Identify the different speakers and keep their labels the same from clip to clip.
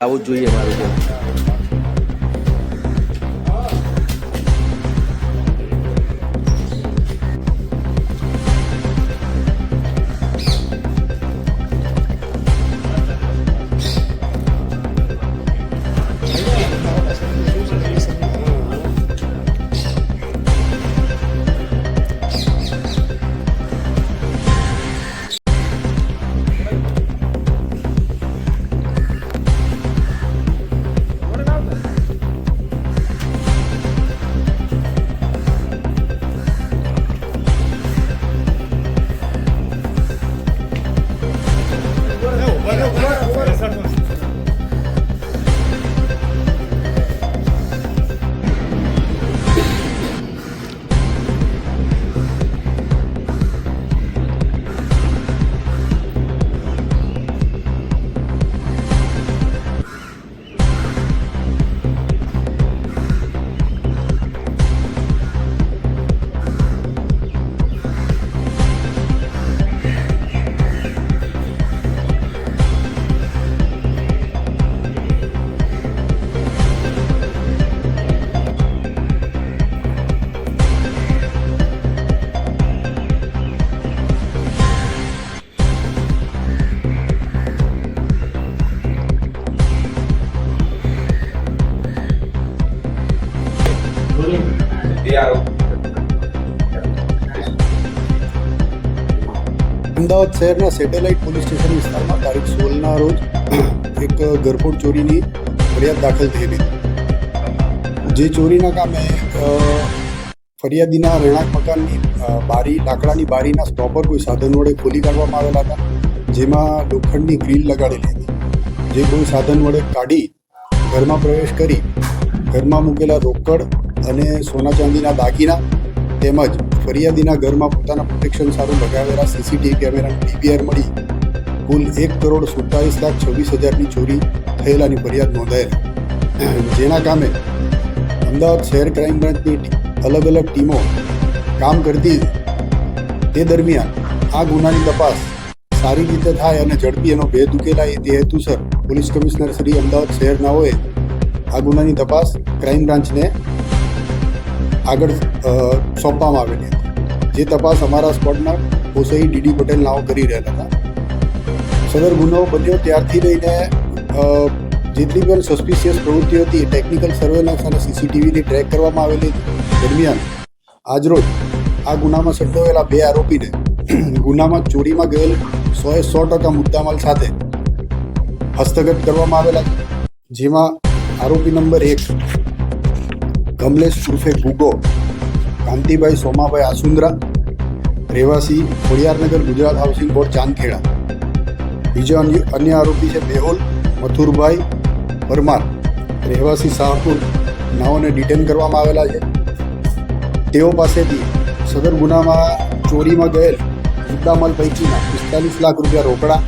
Speaker 1: આવું જ જોઈએ મારું છે.
Speaker 2: અમદાવાદ શહેરના સેટેલાઇટ પોલીસ સ્ટેશન વિસ્તારમાં તારીખ 16ના રોજ એક ઘરફોડ ચોરીની ફરિયાદ દાખલ થયેલી હતી. જે ચોરીના કામે ફરિયાદીના રહેણાંક મકાનની બારી લાકડાની બારીના સ્ટોપર કોઈ સાધન વડે ખોલી કાઢવામાં આવેલા હતા, જેમાં લોખંડની ગ્રીલ લગાડેલી હતી. જે કોઈ સાધન વડે કાઢી ઘરમાં પ્રવેશ કરી ઘરમાં મૂકેલા રોકડ અને સોના ચાંદીના દાગીના તેમજ ફરિયાદીના ઘરમાં પોતાના પ્રોટેક્શન સારું લગાવેલા સીસીટીવી કેમેરાનું ડીવીઆર મળી કુલ 1,47,26,000ની ચોરી થયેલાની ફરિયાદ નોંધાયેલી. જેના કામે અમદાવાદ શહેર ક્રાઇમ બ્રાન્ચની અલગ અલગ ટીમો કામ કરતી તે દરમિયાન આ ગુનાની તપાસ સારી રીતે થાય અને ઝડપી એનો ભેદ ઉકેલાય તે હેતુસર પોલીસ કમિશનર શ્રી અમદાવાદ શહેરનાઓએ આ ગુનાની તપાસ ક્રાઇમ બ્રાન્ચને આગળ સોંપવામાં આવેલી હતી. જે તપાસ અમારા સ્પોટના પોસઈ ડીડી પટેલ નાઓ કરી રહ્યા હતા. સદર ગુનો બન્યો ત્યારથી લઈને જેટલી પણ સસ્પિશિયસ પ્રવૃત્તિઓ હતી ટેકનિકલ સર્વેલન્સ અને સીસીટીવીથી ટ્રેક કરવામાં આવેલી દરમિયાન આજરોજ આ ગુનામાં સંડોવાયેલા 2 આરોપીને ગુનામાં ચોરીમાં ગયેલ 100% મુદ્દામાલ સાથે હસ્તગત કરવામાં આવેલા છે. જેમાં આરોપી નંબર 1 કમલેશ ઉર્ફે ગુગો કાંતિભાઈ સોમાભાઈ આસુંદ્રા, રહેવાસી ખોડિયારનગર, ગુજરાત હાઉસિંગ બોર્ડ, ચાંદખેડા. બીજો અન્ય આરોપી છે મેહુલ મથુરભાઈ પરમાર, રહેવાસી શાહપુર. નાઓને ડિટેન કરવામાં આવેલા છે. તેઓ પાસેથી સદર ગુનામાં ચોરીમાં ગયેલ મુદ્દામાલ પૈકીના 45 લાખ રૂપિયા રોકડા,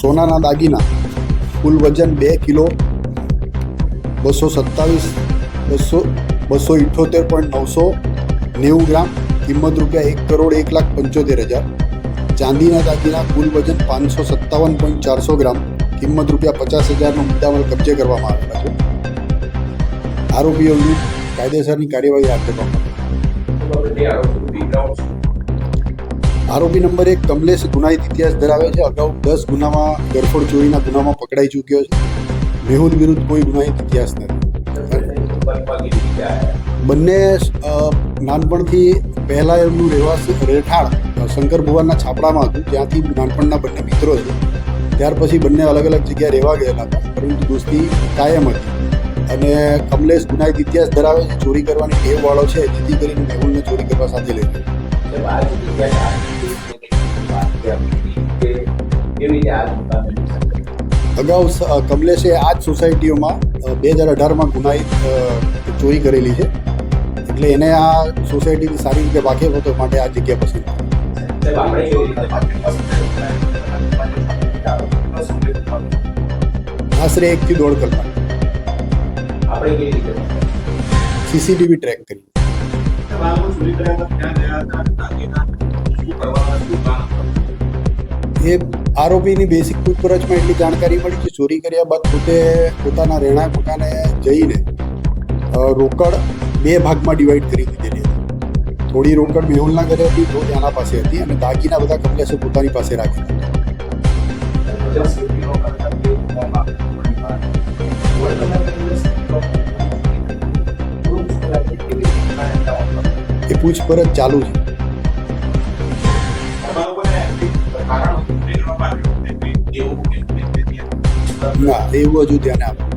Speaker 2: સોનાના દાગીના કુલ વજન 2 કિલો 278.990 ગ્રામ, કિંમત રૂપિયા 1,01,75,000. ચાંદીના દાગીના કુલ વજન 557.400 ગ્રામ, કિંમત રૂપિયા 50,000નો મુદ્દામાલ કબજે કરવામાં આવેલા છે. આરોપીઓ વિરુદ્ધ કાયદેસરની કાર્યવાહી હાથ ધરવામાં આવી. આરોપી નંબર 1 કમલેશ ગુનાહિત ઇતિહાસ ધરાવે છે. અગાઉ 10 ગુનામાં ઘરફોડ ચોરીના ગુનામાં પકડાઈ ચૂક્યો છે. મેહુલ વિરુદ્ધ કોઈ ગુનાહિત ઇતિહાસ નથી. બંને નાનપણથી પહેલાં એમનું રહેઠાણ શંકર ભુવાનના છાપડામાં હતું, ત્યાંથી નાનપણના બંને મિત્રો છે. ત્યાર પછી બંને અલગ અલગ જગ્યાએ રહેવા ગયેલા હતા, પરંતુ દોસ્તી કાયમ હતી. અને કમલેશ ગુનાહિત ઇતિહાસ ધરાવે છે, ચોરી કરવાની ટેવવાળો છે, જેથી કરીને મેહુલને ચોરી કરવા સાથે લઈ ગયો. અગાઉ કમલેશે આ જ સોસાયટીઓમાં 2018માં ગુનાહિત ચોરી કરેલી છે, એટલે એને આ સોસાયટીની સારી રીતે વાકેફ હતો, માટે આ જગ્યા પસંદ. આશરે 1 થી 1.5 કલાક સીસીટીવી ટ્રેક કરી. એ આરોપીની બેસિક પૂછપરછમાં એટલી જાણકારી મળી કે ચોરી કર્યા બાદ પોતે પોતાના રહેણાંક મકાને જઈને રોકડ 2 ભાગમાં ડિવાઈડ કરી દીધેલી હતી. થોડી રોકડ મેહુલના ઘરે હતી, થોડી આના પાસે હતી અને દાગીના બધા કમલેશે પોતાની પાસે રાખેલા. એ પૂછપરછ ચાલુ છે. ના, એવું હજુ ધ્યાને આપો.